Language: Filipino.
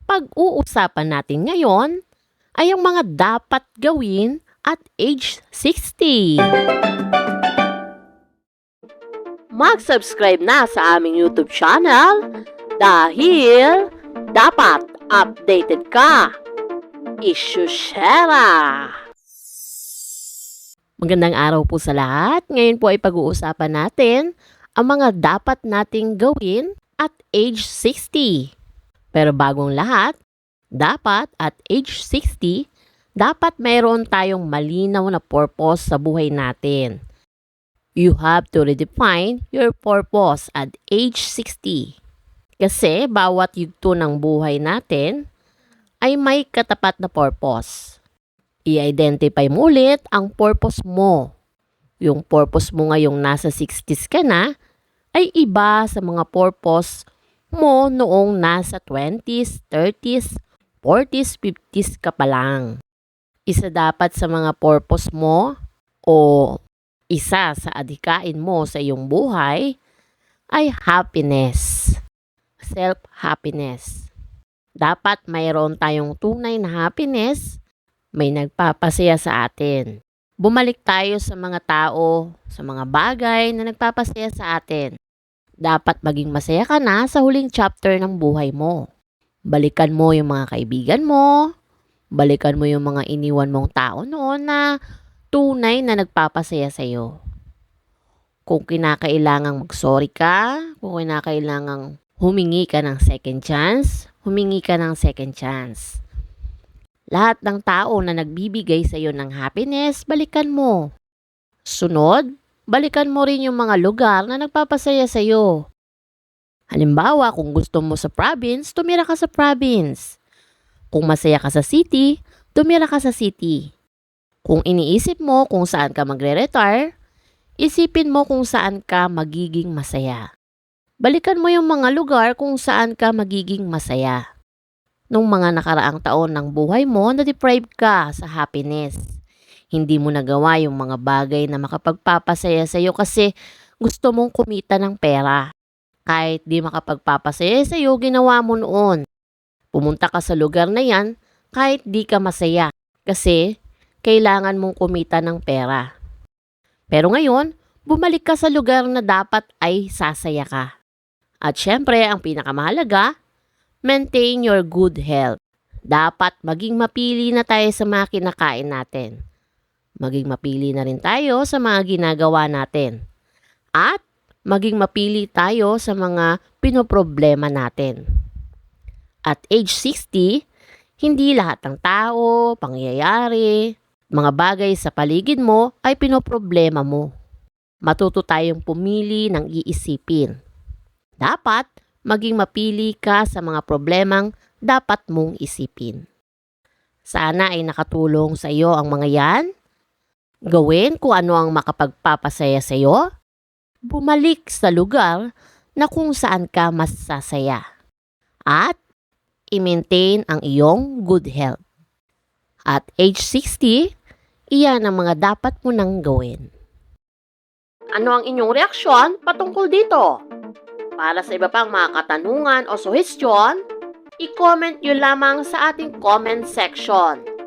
Pag-uusapan natin ngayon ay ang mga dapat gawin at age 60. Mag-subscribe na sa aming YouTube channel dahil dapat updated ka. Isyushera! Magandang araw po sa lahat. Ngayon po ay pag-uusapan natin ang mga dapat nating gawin at age 60. Pero bagong lahat, dapat at age 60, dapat mayroon tayong malinaw na purpose sa buhay natin. You have to redefine your purpose at age 60. Kasi bawat yugto ng buhay natin ay may katapat na purpose. I-identify mo ulit ang purpose mo. Yung purpose mo ngayong nasa 60s ka na ay iba sa mga purpose mo noong nasa 20s, 30s, 40s, 50s ka pa lang. Isa dapat sa mga purpose mo o isa sa adhikain mo sa iyong buhay ay happiness. Self-happiness. Dapat mayroon tayong tunay na happiness, may nagpapasaya sa atin. Bumalik tayo sa mga tao, sa mga bagay na nagpapasaya sa atin. Dapat maging masaya ka na sa huling chapter ng buhay mo. Balikan mo yung mga kaibigan mo, balikan mo yung mga iniwan mong tao noon na tunay na nagpapasaya sa iyo. Kung kinakailangang mag-sorry ka, kung kinakailangang humingi ka ng second chance, humingi ka ng second chance. Lahat ng tao na nagbibigay sa iyo ng happiness, balikan mo. Sunod, balikan mo rin yung mga lugar na nagpapasaya sa iyo. Halimbawa, kung gusto mo sa province, tumira ka sa province. Kung masaya ka sa city, tumira ka sa city. Kung iniisip mo kung saan ka magre-retire, isipin mo kung saan ka magiging masaya. Balikan mo yung mga lugar kung saan ka magiging masaya. Nung mga nakaraang taon ng buhay mo, na-deprive ka sa happiness. Hindi mo nagawa yung mga bagay na makapagpapasaya sa iyo kasi gusto mong kumita ng pera. Kahit di makapagpapasaya sa iyo, ginawa mo noon. Pumunta ka sa lugar na yan kahit di ka masaya kasi kailangan mong kumita ng pera. Pero ngayon, bumalik ka sa lugar na dapat ay sasaya ka. At syempre, ang pinakamahalaga, maintain your good health. Dapat maging mapili na tayo sa mga kinakain natin. Maging mapili na rin tayo sa mga ginagawa natin. At maging mapili tayo sa mga pinoproblema natin. At age 60, hindi lahat ng tao, pangyayari, mga bagay sa paligid mo ay pinoproblema mo. Matuto tayong pumili ng iisipin. Dapat maging mapili ka sa mga problemang dapat mong isipin. Sana ay nakatulong sa iyo ang mga yan. Gawin kung ano ang makapagpapasaya sa iyo. Bumalik sa lugar na kung saan ka mas sasaya. At i-maintain ang iyong good health. At age 60, iyan ang mga dapat mo nang gawin. Ano ang inyong reaksyon patungkol dito? Para sa iba pang mga katanungan o suhestyon, i-comment nyo lamang sa ating comment section.